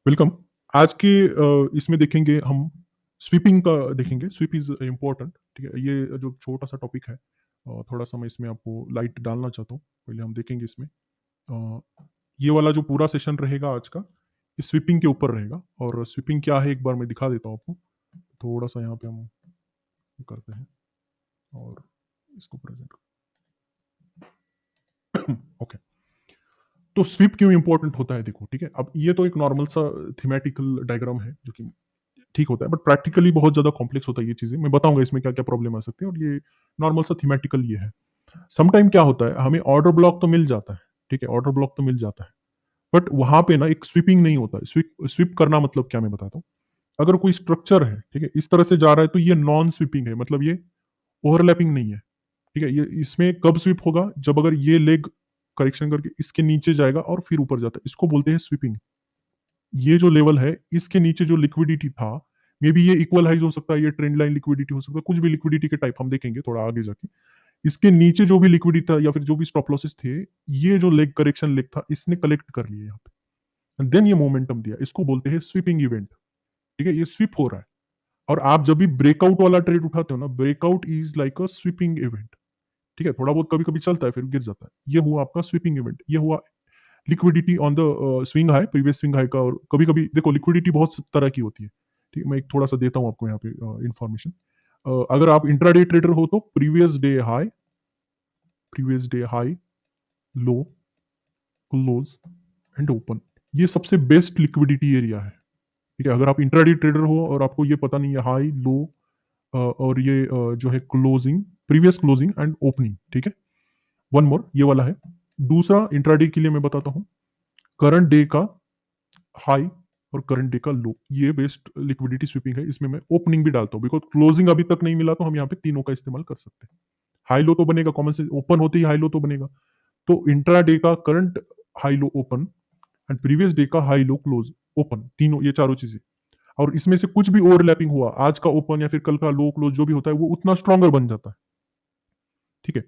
Welcome. आज के इसमें देखेंगे हम स्वीपिंग का देखेंगे। स्वीप इज़ इम्पोर्टेंट, ठीक है? ये जो छोटा-सा टॉपिक है थोड़ा-सा मैं इसमें आपको लाइट डालना चाहता हूँ। पहले हम देखेंगे इसमें अ, ये वाला जो पूरा सेशन रहेगा आज का, ये स्वीपिंग के ऊपर रहेगा और स्वीपिंग क्या है एक बार मैं दिखा देता हूँ आपको। थोड़ा-सा यहाँ पे हम करते हैं और इसको प्रेज़ेंट ओके। तो स्वीप क्यों इम्पोर्टेंट होता है देखो, ठीक है? अब ये तो एक नॉर्मल सा थीमेटिकल डायग्राम है जो कि ठीक होता है, बट प्रैक्टिकली बहुत ज़्यादा कॉम्प्लेक्स होता है ये चीज़ें। मैं बताऊँगा इसमें क्या-क्या प्रॉब्लम आ सकती है और ये नॉर्मल सा थीमेटिकल ये है। सम टाइम क्या होता है, हमें ऑर्डर ब्लॉक तो मिल जाता है, ठीक है? ऑर्डर ब्लॉक तो मिल जाता है, बट वहाँ पे ना एक स्वीपिंग नहीं होता है। स्वीप स्वीप करना मतलब क्या मैं बताता हूँ। अगर कोई स्ट्रक्चर है, ठीक है? इस तरह से जा रहा है तो ये नॉन स्वीपिंग है, मतलब ये ओवरलैपिंग नहीं है, ठीक है? ये इसमें कब स्वीप होगा, जब अगर ये लेग करेक्शन करके इसके नीचे जाएगा और फिर ऊपर जाता है, इसको बोलते हैं स्वीपिंग। ये जो लेवल है, इसके नीचे जो लिक्विडिटी था, मे बी ये इक्वलाइज़ हो सकता है, ये ट्रेंड लाइन लिक्विडिटी हो सकता है, कुछ भी लिक्विडिटी के टाइप हम देखेंगे थोड़ा आगे जाके। इसके नीचे जो भी लिक्विडिटी था या फिर जो भी स्टॉप लॉसेस थे, ये जो लेग करेक्शन लेग था, इसने कलेक्ट कर लिया यहाँ पे। एंड देन ये मोमेंटम दिया, इसको बोलते हैं स्वीपिंग इवेंट, ठीक है? ये स्वीप हो रहा है और आप जब भी ब्रेकआउट वाला ट्रेड उठाते हो ना, breakout is like a sweeping event, ठीक है? थोड़ा बहुत कभी-कभी चलता है, फिर गिर जाता है। ये हुआ आपका स्वीपिंग इवेंट, ये हुआ liquidity on the swing high, previous swing high का। और कभी-कभी देखो लिक्विडिटी बहुत तरह की होती है, ठीक है? मैं एक थोड़ा-सा देता हूँ आपको यहाँ पे इन्फॉर्मेशन। अगर आप इंट्राडे ट्रेडर हो तो previous day high, low, close and open, ये सबसे बेस्ट लिक्विडिटी एरिया है, ठीक है? अगर आप इंट्राडे ट्रेडर हो और आपको ये पता नहीं है हाई, लो और ये जो है closing, previous closing and opening, ठीक है? वन मोर ये वाला है। दूसरा इंट्राडे के लिए मैं बताता हूँ, करंट डे का हाई और करंट डे का लो, ये बेस्ट लिक्विडिटी स्वीपिंग है। इसमें मैं ओपनिंग भी डालता हूँ, बिकॉज़ क्लोजिंग अभी तक नहीं मिला, तो हम यहाँ पे तीनों का इस्तेमाल कर सकते हैं। हाई लो तो बनेगा, कॉमन सेंस, ओपन होते ही हाई लो तो बनेगा। तो इंट्राडे का current high low open and previous day का हाई लो क्लोज ओपन, तीनों ये चारों चीजें। और इसमें से कुछ भी ओवरलैपिंग हुआ, आज का ओपन या फिर कल का लो क्लोज जो भी होता है, वो उतना स्ट्रॉन्गर बन जाता है, ठीक है?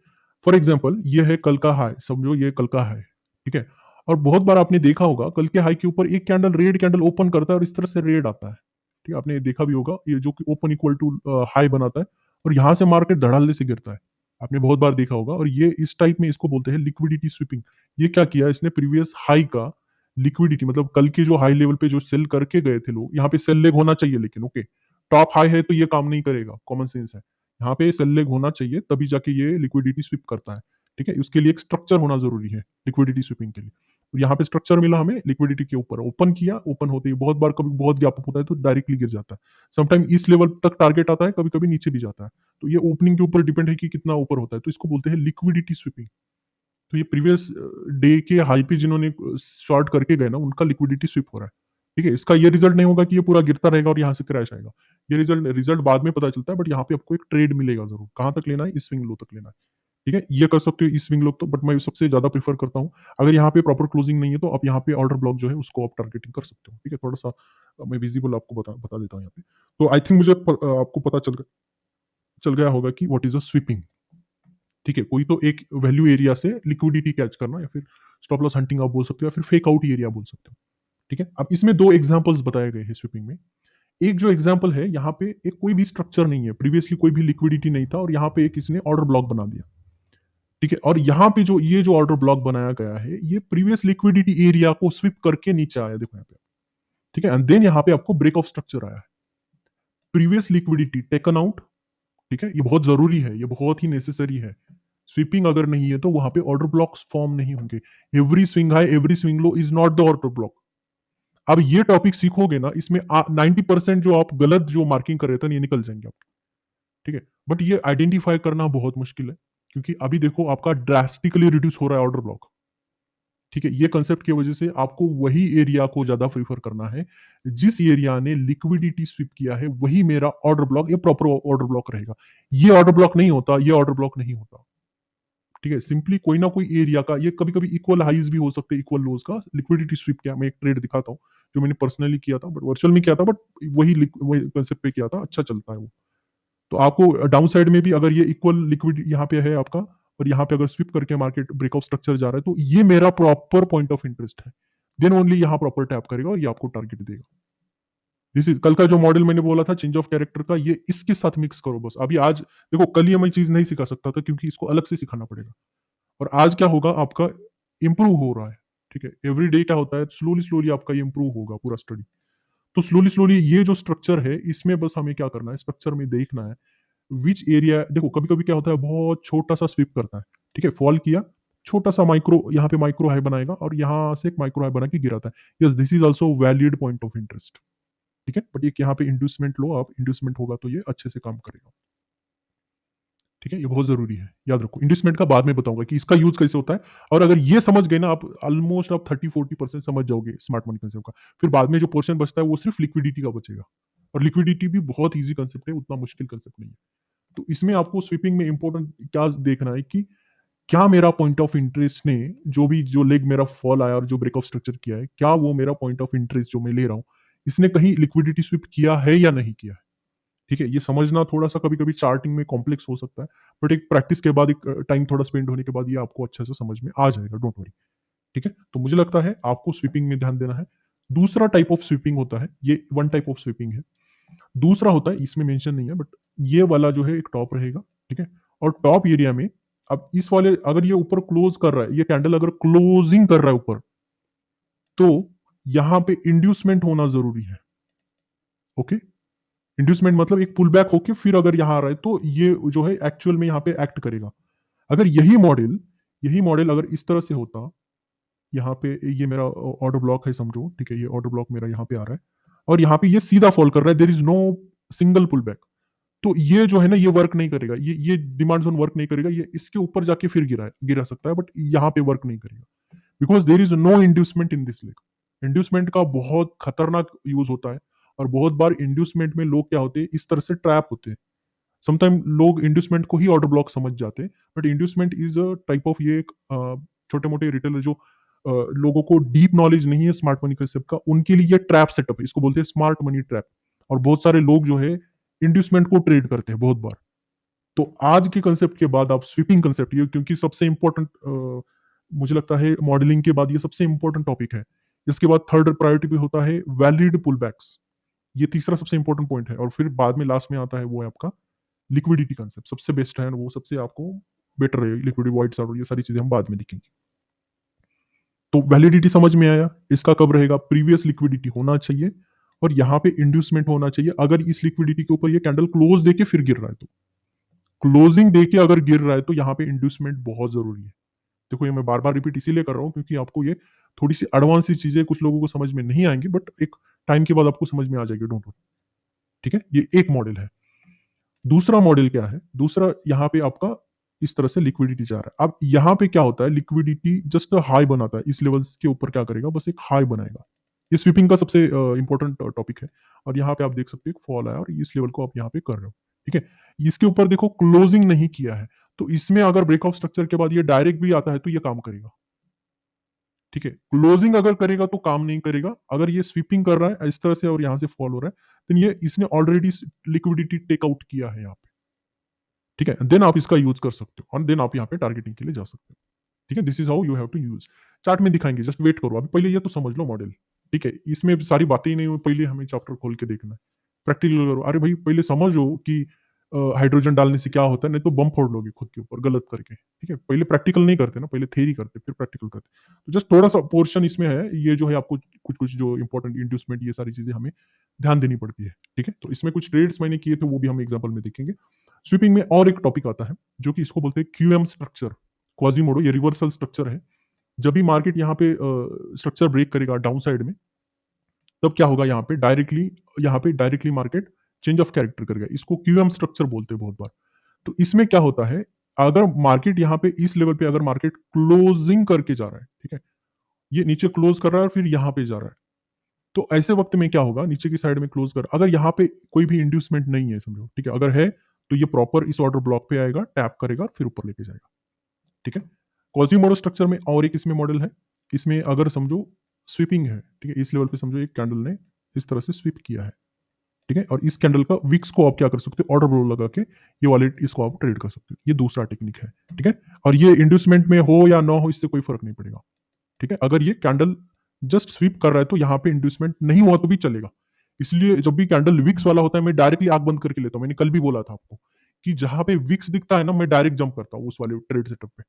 फॉर एग्जाम्पल ये है कल का हाई, समझो ये कल का हाई, ठीक है? और बहुत बार आपने देखा होगा कल के हाई के ऊपर एक कैंडल, रेड कैंडल ओपन करता है और इस तरह से रेड आता है, ठीक है? आपने देखा भी होगा, ये जो कि ओपन इक्वल टू हाई बनाता है और यहाँ से मार्केट धड़ाल्ले से गिरता है। आपने बहुत बार देखा होगा और ये इस टाइप में इसको बोलते हैं लिक्विडिटी स्वीपिंग। ये क्या किया इसने, प्रीवियस हाई का लिक्विडिटी, मतलब कल के जो हाई लेवल पे जो सेल करके गए थे लोग, यहाँ पे सेल लेग होना चाहिए, लेकिन ओके, टॉप हाई है तो ये काम नहीं करेगा, कॉमन सेंस है। यहाँ पे सेल लेग होना चाहिए, तभी जाके ये लिक्विडिटी स्वीप करता है, ठीक है? उसके लिए एक स्ट्रक्चर होना ज़रूरी है लिक्विडिटी स्वीपिंग के लिए। और यहाँ पे स्ट्रक्चर मिला हमें लिक्विडिटी के ऊपर, ओपन किया, ओपन होते ही बहुत बार कभी बहुत गैप अप होता है तो डायरेक्टली गिर जाता है। समटाइम इस लेवल तक टारगेट आता है, कभी-कभी नीचे भी जाता है। तो ये ओपनिंग के ऊपर डिपेंड है कि कितना ऊपर होता है, तो इसको बोलते हैं लिक्विडिटी स्वीपिंग। तो ये प्रीवियस डे के हाई पे जिन्होंने शॉर्ट करके गए ना, उनका लिक्विडिटी स्वीप हो रहा है, ठीक है? इसका ये रिजल्ट नहीं होगा कि ये पूरा गिरता रहेगा और यहाँ से क्रैश आएगा। ये रिजल्ट रिजल्ट बाद में पता चलता है, बट यहाँ पे आपको एक ट्रेड मिलेगा ज़रूर। कहाँ तक लेना है? इस स्विंग लो तक लेना है, ठीक है? ये कर सकते हो इस स्विंग लो तो, बट मैं सबसे ज़्यादा प्रेफ़र करता हूँ, अगर यहाँ पे प्रॉपर क्लोजिंग नहीं है तो आप यहाँ पे ऑर्डर ब्लॉक जो है उसको आप टारगेटिंग कर सकते हो, ठीक है? थोड़ा-सा मैं विज़िबल आपको बता बता देता हूँ यहाँ पे। तो आई थिंक मुझे आपको पता चल गया होगा कि व्हाट इज़ अ स्वीपिंग, ठीक है? कोई तो एक वैल्यू एरिया से लिक्विडिटी कैच करना, या फिर स्टॉप लॉस हंटिंग आप बोल सकते हो, या फिर फेक आउट एरिया बोल सकते हो, ठीक है? अब इसमें 2 एग्ज़ाम्पल्स बताए गए हैं स्वीपिंग में। एक जो एग्ज़ाम्पल है, यहाँ पे एक कोई भी स्ट्रक्चर नहीं है, प्रीवियसली कोई भी लिक्विडिटी नहीं था और यहाँ पे एक किसी ने ऑर्डर ब्लॉक बना दिया, ठीक है? और यहाँ पे जो ये जो ऑर्डर ब्लॉक बनाया गया है, ये प्रीवियस लिक्विडिटी एरिया को स्वीप करके नीचे आया, देखो यहाँ पे, ठीक है? एंड देन यहाँ पे आपको ब्रेक ऑफ स्ट्रक्चर आया है। प्रीवियस लिक्विडिटी टेकन आउट, ठीक है? ये बहुत ज़रूरी है, ये बहुत ही नेसेसरी है। स्वीपिंग अगर नहीं है तो वहाँ पे ऑर्डर ब्लॉक्स फॉर्म नहीं होंगे। Every swing high, every swing low is not the order block. अब ये टॉपिक सीखोगे ना, इसमें 90% जो आप गलत जो मार्किंग कर रहे थे ना, ये निकल जाएँगे आपके, ठीक है? बट ये आइडेंटिफाई करना बहुत मुश्किल है, क्योंकि अभी देखो आपका ड्रास्टिकली रिड्यूस हो रहा है ऑर्डर ब्लॉक, ठीक है? ये कांसेप्ट की वजह से आपको वही एरिया को ज़्यादा प्रेफर करना है, जिस एरिया ने लिक्विडिटी स्वीप किया है, वही मेरा ऑर्डर ब्लॉक, ये प्रॉपर ऑर्डर ब्लॉक रहेगा। ये ऑर्डर ब्लॉक नहीं होता, ये ऑर्डर ब्लॉक नहीं होता, ठीक है? सिंपली कोई ना कोई एरिया का, ये कभी-कभी इक्वल हाइज़ भी हो सकते हैं, इक्वल लोज़ का लिक्विडिटी स्वीप किया। मैं एक ट्रेड दिखाता हूँ, जो मैंने पर्सनली किया था, बट वर्चुअल में किया था, बट वही कांसेप्ट पे किया था, अच्छा चलता है वो। तो आपको डाउन साइड में भी अगर ये इक्वल लिक्विड यहाँ पे है आपका, और यहाँ पे अगर स्वीप करके मार्केट ब्रेकआउट स्ट्रक्चर जा रहा है, तो ये मेरा प्रॉपर पॉइंट ऑफ इंटरेस्ट है। देन ओनली यहाँ प्रॉपर टैप करेगा और ये आपको टारगेट देगा। दिस इज कल का जो मॉडल मैंने बोला था चेंज ऑफ कैरेक्टर का, ये इसके साथ मिक्स करो बस। अभी आज देखो, कल ये मैं चीज नहीं सिखा सकता था क्योंकि इसको अलग से सिखाना पड़ेगा। और आज क्या होगा, आपका इंप्रूव हो रहा है। ठीक है, एवरी डे क्या होता है, स्लोली स्लोली आपका ये इंप्रूव होगा पूरा स्टडी। तो स्लोली स्लोली ये जो स्ट्रक्चर है, इसमें बस हमें क्या करना है, स्ट्रक्चर में देखना है विच एरिया। देखो कभी कभी क्या होता है, बहुत छोटा सा स्वीप करता है। ठीक है, फॉल किया, छोटा सा माइक्रो, यहाँ पे माइक्रो हाई बनाएगा और यहाँ से एक माइक्रो हाई बना के गिराता है। Yes, this is also valid point of interest. ठीक है, बट एक यहाँ पे इंड्यूसमेंट लो आप, इंड्यूसमेंट होगा तो ये अच्छे से काम करेगा। ठीक है, ये बहुत जरूरी है, याद रखो। इंड्यूसमेंट का बाद में बताऊंगा कि इसका यूज कैसे होता है। और अगर ये समझ गए ना आप, ऑलमोस्ट आप 30-40% समझ जाओगे स्मार्ट मनी कंसेप्ट का। फिर बाद में जो पोर्शन बचता है वो सिर्फ लिक्विडिटी का बचेगा। और लिक्विडिटी भी बहुत ईजी कंसेप्ट है, उतना मुश्किल कंसेप्ट नहीं है। तो इसमें आपको स्वीपिंग में इंपॉर्टेंट क्या देखना है कि क्या मेरा पॉइंट ऑफ इंटरेस्ट ने, जो भी जो लेग मेरा फॉल आया और जो ब्रेकआउट स्ट्रक्चर किया है, क्या वो मेरा पॉइंट ऑफ इंटरेस्ट जो मैं ले रहा हूँ, इसने कहीं लिक्विडिटी स्वीप किया है या नहीं किया है। ठीक है, ये समझना थोड़ा सा कभी कभी चार्टिंग में कॉम्प्लेक्स हो सकता है, बट एक प्रैक्टिस के बाद, एक टाइम थोड़ा स्पेंड होने के बाद ये आपको अच्छे से समझ में आ जाएगा, डोंट वरी। ठीक है, तो मुझे लगता है आपको स्वीपिंग में ध्यान देना है। दूसरा टाइप ऑफ स्वीपिंग होता है, ये वन टाइप ऑफ स्वीपिंग है। दूसरा होता है, इसमें मेंशन नहीं है बट ये वाला जो है एक टॉप रहेगा। ठीक है, और टॉप एरिया में अब इस वाले, अगर ये ऊपर क्लोज कर रहा है, ये कैंडल अगर क्लोजिंग कर रहा है ऊपर, तो यहां पे इंड्यूसमेंट होना जरूरी है। ओके, इंड्यूसमेंट मतलब एक पुल बैक होके फिर अगर यहां आ रहा है तो ये जो है एक्चुअल में यहां पे एक्ट करेगा। अगर यही मॉडल अगर इस तरह से होता, यहाँ पे ये मेरा ऑर्डर ब्लॉक है समझो। ठीक है, ये ऑर्डर ब्लॉक मेरा यहाँ पे आ रहा है और यहाँ पे ये सीधा फॉल कर रहा है, there is no single pull back. तो ये जो है ना, ये वर्क नहीं करेगा, ये डिमांड जोन वर्क नहीं करेगा। ये इसके ऊपर जाके फिर गिरा सकता है, बट यहाँ पे वर्क नहीं करेगा because there is no inducement in this leg. Inducement का बहुत खतरनाक यूज होता है। और बहुत बार इंड्यूसमेंट में लोग क्या होते हैं, इस तरह से ट्रैप होते हैं। समटाइम लोग इंड्यूसमेंट को ही ऑर्डर ब्लॉक समझ जाते हैं, but inducement is a type of, ये एक छोटे मोटे रिटेलर जो लोगों को डीप नॉलेज नहीं है स्मार्ट मनी कंसेप्ट का, उनके लिए ये ट्रैप सेटअप है, इसको बोलते हैं स्मार्ट मनी ट्रैप। और बहुत सारे लोग जो है इंड्यूसमेंट को ट्रेड करते हैं बहुत बार। तो आज के कंसेप्ट के बाद आप स्वीपिंग कंसेप्ट, ये क्योंकि सबसे इंपॉर्टेंट, मुझे लगता है मॉडलिंग के बाद ये सबसे इंपॉर्टेंट टॉपिक है। इसके बाद थर्ड प्रायोरिटी पे होता है वैलिड पुलबैक्स। ये तीसरा सबसे इंपॉर्टेंट पॉइंट है। और फिर बाद में लास्ट में आता है वो है आपका लिक्विडिटी कंसेप्ट, सबसे बेस्ट है वो, सबसे आपको बेटर रहेगी लिक्विडिटी, वाइट और ये सारी चीजें हम बाद में देखेंगे। तो वैलिडिटी समझ में आया, इसका कब रहेगा, प्रीवियस लिक्विडिटी होना चाहिए और यहाँ पे इंड्यूसमेंट होना चाहिए। अगर इस लिक्विडिटी के ऊपर ये कैंडल क्लोज देके फिर गिर रहा है, तो क्लोजिंग देके अगर गिर रहा है तो यहाँ पे इंड्यूसमेंट बहुत जरूरी है। देखो, ये मैं बार बार रिपीट इसीलिए कर रहा हूँ क्योंकि आपको ये थोड़ी सी एडवांस सी चीजें कुछ लोगों को समझ में नहीं आएंगी, बट एक टाइम के बाद आपको समझ में आ जाएगी, डोंट वरी। ठीक है, ये एक मॉडल है। दूसरा मॉडल क्या है, दूसरा यहाँ पे आपका इस तरह से लिक्विडिटी जा रहा है। अब यहाँ पे क्या होता है, लिक्विडिटी जस्ट हाई बनाता है, इस लेवल के ऊपर क्या करेगा, बस एक हाई बनाएगा। ये स्वीपिंग का सबसे इंपॉर्टेंट टॉपिक है। और यहाँ पे आप देख सकते हो फॉल आया और इस लेवल को आप यहाँ पे कर रहे हो। ठीक है, इसके ऊपर देखो क्लोजिंग नहीं किया है, तो इसमें अगर ब्रेकआउट स्ट्रक्चर के बाद ये डायरेक्ट भी आता है तो ये काम करेगा। ठीक है, क्लोजिंग अगर करेगा तो काम नहीं करेगा। अगर ये स्वीपिंग कर रहा है इस तरह से और यहाँ से फॉल हो रहा है, तो ये इसने ऑलरेडी लिक्विडिटी टेक आउट किया है यहाँ पे। ठीक है, देन आप इसका यूज कर सकते हो और देन आप यहाँ पे टारगेटिंग के लिए जा सकते हो। ठीक है, this is how you have to use. Chart में दिखाएंगे, जस्ट वेट करो, अभी पहले ये तो समझ लो मॉडल। ठीक है, इसमें सारी बातें ही नहीं हुई, पहले हमें चैप्टर खोल के देखना है, प्रैक्टिकल करो। अरे भाई पहले समझो कि हाइड्रोजन डालने से क्या होता है, नहीं तो बम फोड़ लोगे खुद के ऊपर गलत करके। ठीक है, पहले प्रैक्टिकल नहीं करते ना, पहले थ्योरी करते फिर प्रैक्टिकल करते। तो जस्ट थोड़ा सा पोर्शन इसमें है, ये जो है आपको कुछ कुछ जो इंपॉर्टेंट इंड्यूसमेंट, ये सारी चीजें हमें ध्यान देनी पड़ती है। ठीक है, तो इसमें कुछ ट्रेड्स मैंने किए थे, वो भी हम एग्जाम्पल में देखेंगे। स्वीपिंग में और एक टॉपिक आता है जो कि इसको बोलते हैं क्यूएम स्ट्रक्चर, क्वाजीमोडो। ये रिवर्सल स्ट्रक्चर है। जब भी मार्केट यहाँ पे स्ट्रक्चर ब्रेक करेगा डाउन साइड में, तब क्या होगा, यहाँ पे directly market change of character करेगा। इसको क्यूएम स्ट्रक्चर बोलते हैं बहुत बार। तो इसमें क्या होता है, अगर मार्केट यहाँ पे इस लेवल पे अगर मार्केट क्लोजिंग करके जा रहा है, ठीक है, ये नीचे क्लोज कर रहा है और फिर यहाँ पे जा रहा है, तो ऐसे वक्त में क्या होगा, नीचे की साइड में क्लोज कर, अगर यहाँ पे कोई भी इंड्यूसमेंट नहीं है समझो, ठीक है, अगर है तो ये प्रॉपर इस ऑर्डर ब्लॉक पे आएगा, टैप करेगा फिर ऊपर लेके जाएगा। ठीक है, क्वाजीमोडो स्ट्रक्चर में और एक इसमें मॉडल है। इसमें अगर समझो स्वीपिंग है, ठीक है, इस लेवल पे समझो एक कैंडल ने इस तरह से स्वीप किया है। ठीक है, और इस कैंडल का विक्स को आप क्या कर सकते हो, ऑर्डर ब्लो लगा के ये वाले इसको आप ट्रेड कर सकते हो। ये दूसरा टेक्निक है। ठीक है, और ये इंड्यूसमेंट में हो या ना हो इससे कोई फर्क नहीं पड़ेगा। ठीक है, अगर ये कैंडल जस्ट स्वीप कर रहा है तो यहाँ पे इंड्यूसमेंट नहीं हुआ तो भी चलेगा। इसलिए जब भी कैंडल विक्स वाला होता है मैं डायरेक्टली आंख बंद करके लेता हूँ। मैंने कल भी बोला था आपको कि जहां पे विक्स दिखता है ना मैं डायरेक्ट जंप करता हूँ उस वाले ट्रेड सेटअप पे।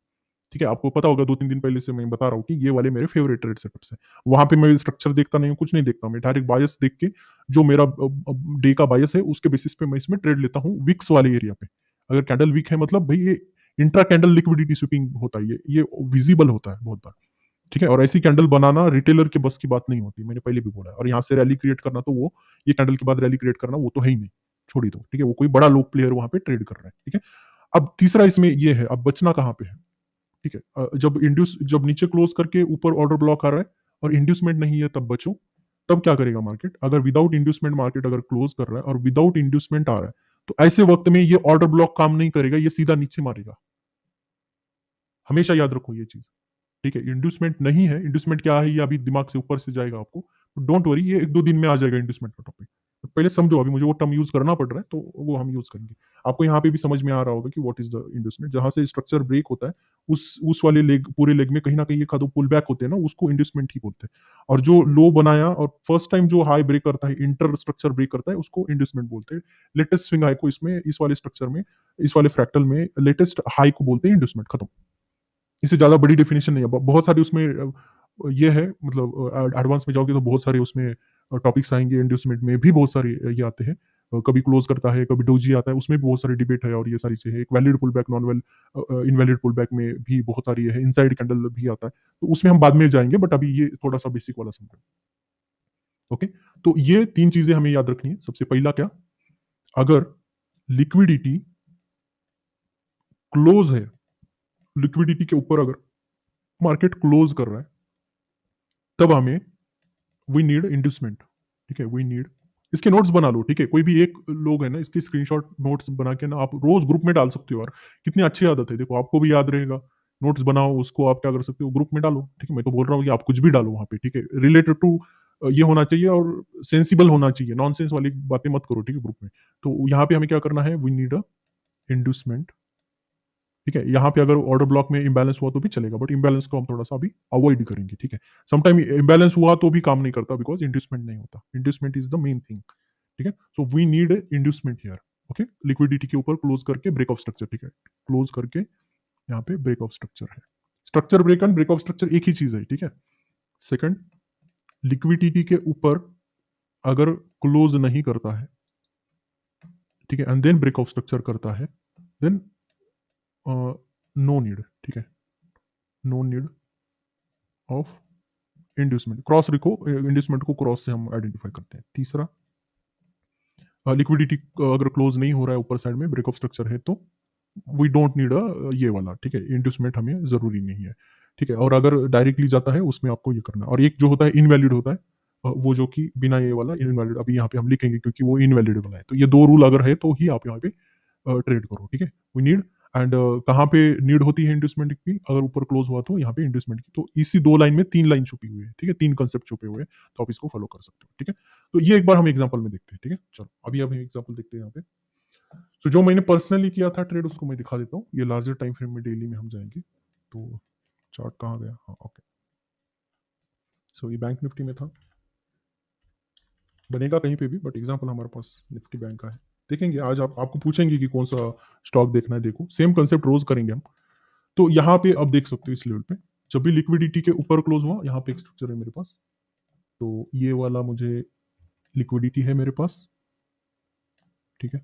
ठीक है, आपको पता होगा 2-3 दिन पहले से मैं बता रहा हूँ कि ये वाले मेरे फेवरेट ट्रेड सेटअप्स हैं। वहाँ पे मैं स्ट्रक्चर देखता नहीं हूँ, कुछ नहीं देखता हूँ, मैं डायरेक्ट बायस देख के जो मेरा डे का बायस है उसके बेसिस पे मैं इसमें ट्रेड लेता हूँ विक्स वाले एरिया पे। अगर कैंडल वीक है मतलब भई ये इंट्रा कैंडल लिक्विडिटी स्वीपिंग होता है ये विजिबल होता है बहुत बार। ठीक है, और ऐसी कैंडल बनाना रिटेलर के बस की बात नहीं होती, मैंने पहले भी बोला है। और यहाँ से रैली क्रिएट करना तो वो ये कैंडल के बाद रैली क्रिएट करना वो तो है ही नहीं, छोड़ ही दो। ठीक है, वो कोई बड़ा लोग प्लेयर वहाँ पे ट्रेड कर रहा है। ठीक है, अब तीसरा इसमें ये है, अब बचना कहाँ पे है? ठीक है, जब नीचे क्लोज करके ऊपर ऑर्डर ब्लॉक आ रहा है और इंड्यूसमेंट नहीं है तब बचो। तब क्या करेगा मार्केट? अगर विदाउट इंड्यूसमेंट मार्केट अगर क्लोज कर रहा है और विदाउट इंड्यूसमेंट आ रहा है तो ऐसे वक्त में ये ऑर्डर ब्लॉक काम नहीं करेगा, ये सीधा नीचे मारेगा। हमेशा याद रखो ये चीज। ठीक है, इंड्यूसमेंट नहीं है, इंड्यूसमेंट क्या है ये अभी दिमाग से ऊपर से जाएगा आपको। डोंट वरी, ये 1-2 दिन में आ जाएगा इंड्यूसमेंट का टॉपिक। पहले समझो, अभी मुझे वो टर्म यूज करना पड़ रहा है तो वो हम यूज करेंगे। आपको यहाँ पे भी समझ में आ रहा होगा कि व्हाट इज द इंड्यूसमेंट। जहां से स्ट्रक्चर ब्रेक होता है उस वाले लेग, पूरे लेग में कहीं ना कहीं एक आधो पुल बैक होते हैं ना, उसको इंड्यूसमेंट ही बोलते हैं। और जो लो बनाया और फर्स्ट टाइम जो हाई ब्रेक करता है, इंटर स्ट्रक्चर ब्रेक करता है, उसको इंड्यूसमेंट बोलते हैं। लेटेस्ट स्विंग हाई को इसमें, इस वाले स्ट्रक्चर में, इस वाले फ्रैक्टल में लेटेस्ट हाई को बोलते हैं इंड्यूसमेंट। खत्म। इससे ज्यादा बड़ी डेफिनेशन नहीं है। बहुत सारी उसमें ये है, मतलब एडवांस में जाओगे तो बहुत सारे उसमें टॉपिक्स आएंगे। इंड्यूसमेंट में भी बहुत सारे ये आते हैं। कभी क्लोज करता है, कभी डोजी आता है, उसमें भी बहुत सारी डिबेट है और ये सारी चीजें। एक valid pull back, non well invalid pull back में भी बहुत सारी है। इनसाइड कैंडल भी आता है, तो उसमें हम बाद में जाएंगे, बट अभी ये थोड़ा सा बेसिक वाला समझो। ओके, तो ये 3 चीजें हमें याद रखनी है। सबसे पहला क्या, अगर लिक्विडिटी क्लोज है, लिक्विडिटी के ऊपर अगर मार्केट क्लोज कर रहा है तब हमें वी नीड इंड्यूसमेंट। ठीक है, वी नीड, इसके नोट्स बना लो। ठीक है, कोई भी एक लोग है ना, इसके स्क्रीनशॉट नोट्स बना के ना आप रोज ग्रुप में डाल सकते हो। और कितनी अच्छी आदत है, देखो आपको भी याद रहेगा। नोट्स बनाओ, उसको आप क्या कर सकते हो, ग्रुप में डालो। ठीक है, मैं तो बोल रहा हूँ कि आप कुछ भी डालो वहां पे। ठीक है, रिलेटेड टू ये होना चाहिए और सेंसिबल होना चाहिए, नॉनसेंस वाली बातें मत करो। ठीक है, ग्रुप में। तो यहाँ पे हमें क्या करना है, वी नीड अ इंड्यूसमेंट। ठीक है, यहाँ पे अगर ऑर्डर ब्लॉक में इंबैलेंस हुआ तो भी चलेगा, बट इंबैलेंस को हम थोड़ा सा अभी अवॉइड करेंगे। ठीक है, समटाइम इंबैलेंस हुआ तो भी काम नहीं करता, बिकॉज इंड्यूसमेंट नहीं होता। Inducement is the main thing. ठीक है, so we need inducement here. Okay, liquidity के ऊपर क्लोज करके ब्रेक ऑफ स्ट्रक्चर। ठीक है, क्लोज करके यहाँ पे ब्रेक ऑफ स्ट्रक्चर है। Structure break and break of structure एक ही चीज है। ठीक है, सेकंड, लिक्विडिटी के ऊपर अगर क्लोज नहीं करता है, ठीक है, and then break of structure करता है, देन नो नीड। ठीक है, no need of inducement. Cross लिखो, इंड्यूसमेंट को क्रॉस से हम आइडेंटिफाई करते हैं। तीसरा, लिक्विडिटी अगर क्लोज नहीं हो रहा है ऊपर साइड में, ब्रेक ऑफ स्ट्रक्चर है, तो वी डोंट नीड ये वाला। ठीक है, इंड्यूसमेंट हमें जरूरी नहीं है। ठीक है, और अगर डायरेक्टली जाता है उसमें आपको ये करना है। और एक जो होता है इनवैलिड होता है, वो जो कि बिना ये वाला इनवैलिड, अभी यहाँ पे हम लिखेंगे क्योंकि वो इनवैलिड वाला है। तो ये 2 रूल अगर है तो ही आप यहाँ पे ट्रेड करो। ठीक है, वी नीड, एंड कहाँ पे नीड होती है इंड्यूसमेंट की, अगर ऊपर क्लोज हुआ तो यहाँ पे इंड्यूसमेंट की। तो इसी 2 लाइन में 3 लाइन छुपी हुई है। ठीक है, 3 कंसेप्ट छुपे हुए हैं, तो आप इसको फॉलो कर सकते हो। ठीक है, तो ये एक बार हम एग्जाम्पल में देखते हैं। ठीक है, चलो अभी हम एग्जाम्पल देखते हैं यहाँ पे। तो जो मैंने पर्सनली किया था ट्रेड, उसको मैं दिखा देता हूँ। ये लार्जर टाइम फ्रेम में डेली में हम जाएंगे। तो चार्ट कहाँ गया, हाँ ओके। सो ये बैंक निफ्टी में था, बनेगा कहीं पे भी, बट एग्जाम्पल हमारे पास निफ्टी बैंक का है। देखेंगे आज, आप आपको पूछेंगे कि कौन सा स्टॉक देखना है, देखो सेम कंसेप्ट रोज करेंगे हम। तो यहाँ पे अब देख सकते हो इस लेवल पे, जब भी लिक्विडिटी के ऊपर क्लोज हुआ, यहाँ पे एक स्ट्रक्चर है मेरे पास। तो ये वाला मुझे लिक्विडिटी है मेरे पास। ठीक है,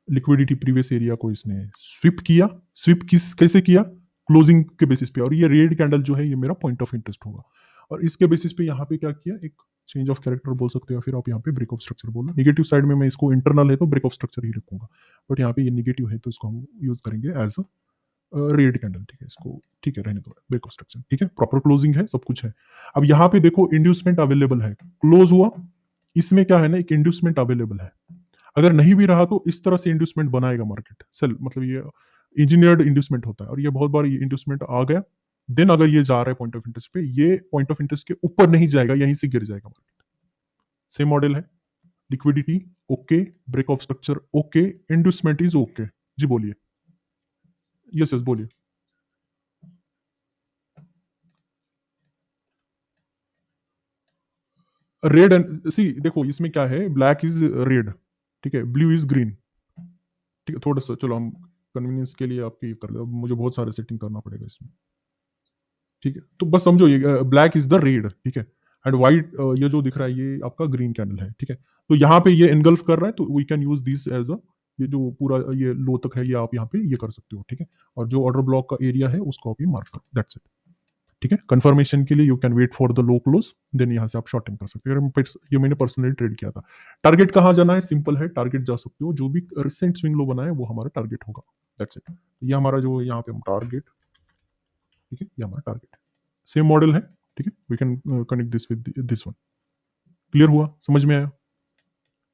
लिक्विडिटी प्रीवियस एरिया को इसने स्विप किया। स्विप किस कैसे किया, क्लोजिंग के बेसिस पे। और ये रेड कैंडल जो है ये मेरा पॉइंट ऑफ इंटरेस्ट होगा। और इसके बेसिस पे यहाँ पे क्या किया, एक चेंज ऑफ कैरेक्टर बोल सकते हो, फिर आप यहाँ पे ब्रेक ऑफ स्ट्रक्चर बोलो। नेगेटिव साइड में मैं इसको, इंटरनल है तो ब्रेक ऑफ स्ट्रक्चर ही रखूंगा, बट यहाँ पे ये नेगेटिव है तो इसको हम यूज करेंगे एज अ रेड कैंडल। ठीक है, इसको ठीक है रहने दो, ब्रेक ऑफ स्ट्रक्चर। ठीक है, प्रॉपर क्लोजिंग है, सब कुछ है। अब यहाँ पे देखो इंड्यूसमेंट अवेलेबल है, क्लोज हुआ, इसमें क्या है ना, एक इंड्यूसमेंट अवेलेबल है। अगर नहीं भी रहा तो इस तरह से इंड्यूसमेंट बनाएगा मार्केट, सेल मतलब ये इंजीनियर्ड इंड्यूसमेंट होता है। और ये बहुत बार ये इंड्यूसमेंट आ गया, देन अगर ये जा रहा है पॉइंट ऑफ इंटरेस्ट पे, ये पॉइंट ऑफ इंटरेस्ट के ऊपर नहीं जाएगा, यहीं से गिर जाएगा मार्केट। सेम मॉडल है, liquidity okay, break of structure okay, inducement is okay. जी बोलिए, यस यस बोलिए। रेड एंड सी देखो इसमें क्या है, ब्लैक इज रेड, ठीक है, ब्लू इज ग्रीन, ठीक है, थोड़ा सा चलो हम कन्वीनियंस के लिए आपकी कर ले, अब मुझे बहुत सारे सेटिंग करना पड़ेगा इसमें, ठीक है, तो बस समझो ये ब्लैक इज द रेड, ठीक है, एंड व्हाइट ये जो दिख रहा है ये आपका ग्रीन कैंडल है, ठीक है, तो यहाँ पे ये एनगल्फ कर रहा है, तो we can use this as a, ये जो पूरा ये लो तक है ये आप यहाँ पे ये कर सकते हो, ठीक है, और जो ऑर्डर ब्लॉक का एरिया है उसको आप ये मार्क करो, दैट्स इट, ठीक है, कंफर्मेशन के लिए you can wait for the low close, then यहाँ से आप शॉर्टिंग कर सकते हो, ये मैंने पर्सनली ट्रेड किया था। टारगेट कहाँ जाना है, सिंपल है, टारगेट जा सकते हो, जो भी रिसेंट स्विंग लो बना है वो हमारा टारगेट होगा, दैट्स इट, ये हमारा जो यहाँ पे टारगेट, ठीक है, ये हमारा टारगेट है, सेम मॉडल है, ठीक है, we can connect this with this one, clear हुआ, समझ में आया,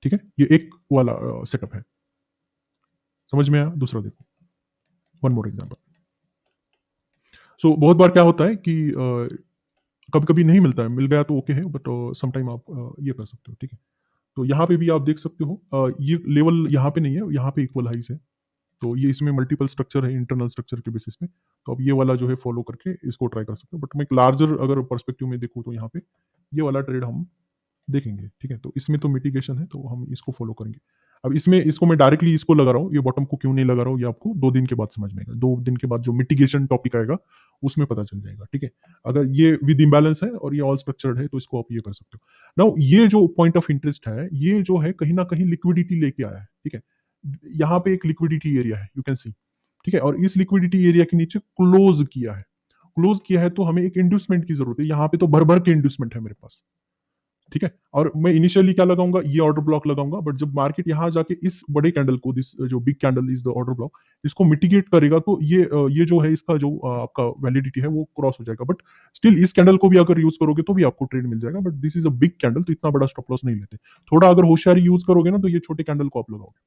ठीक है, ये एक वाला सेटअप है, समझ में आया, दूसरा देखो, वन मोर एग्जांपल। सो बहुत बार क्या होता है कि कभी कभी नहीं मिलता है, मिल गया तो ओके है, बट समटाइम आप ये कर सकते हो, ठीक है, तो यहाँ पे भी आप देख सकते हो ये लेवल यहाँ पे नहीं है, यहाँ पे इक्वल हाइस है, तो ये इसमें मल्टीपल स्ट्रक्चर है इंटरनल स्ट्रक्चर के बेसिस पे, तो अब ये वाला जो है फॉलो करके इसको ट्राई कर सकते हो, बट मैं एक लार्जर अगर पर्सपेक्टिव में देखूँ तो यहाँ पे ये वाला ट्रेड हम देखेंगे, ठीक है, तो इसमें तो मिटिगेशन है तो हम इसको फॉलो करेंगे। अब इसमें इसको मैं डायरेक्टली इसको लगा रहा हूँ, ये बॉटम को क्यों नहीं लगा रहा हूँ, ये आपको 2 दिन के बाद समझ में आएगा, 2 दिन के बाद जो मिटिगेशन टॉपिक आएगा उसमें पता चल जाएगा, ठीक है, अगर ये विद इम्बैलेंस है और ये ऑल स्ट्रक्चर्ड है तो इसको आप ये कर सकते हो। नाउ ये जो पॉइंट ऑफ इंटरेस्ट है ये जो है कहीं ना कहीं लिक्विडिटी लेके आया है, ठीक है, यहाँ पे एक लिक्विडिटी एरिया है, यू कैन सी, ठीक है, और इस लिक्विडिटी एरिया के नीचे क्लोज किया है, क्लोज किया है तो हमें एक इंड्यूसमेंट की जरूरत है, यहाँ पे तो भर भर के इंड्यूसमेंट है मेरे पास, ठीक है, और मैं इनिशियली क्या लगाऊंगा, ये ऑर्डर ब्लॉक लगाऊंगा, बट जब मार्केट यहां जाके इस बड़े कैंडल को, दिस जो big candle is the order block, इसको मिटिगेट करेगा तो ये जो है इसका जो आपका वैलिडिटी है वो क्रॉस हो जाएगा, बट स्टिल इस कैंडल को भी अगर यूज करोगे तो भी आपको ट्रेड मिल जाएगा, but this is a big candle तो इतना बड़ा स्टॉप लॉस नहीं लेते, थोड़ा अगर होशियारी यूज करोगे ना तो ये छोटे कैंडल को आप लगाओगे,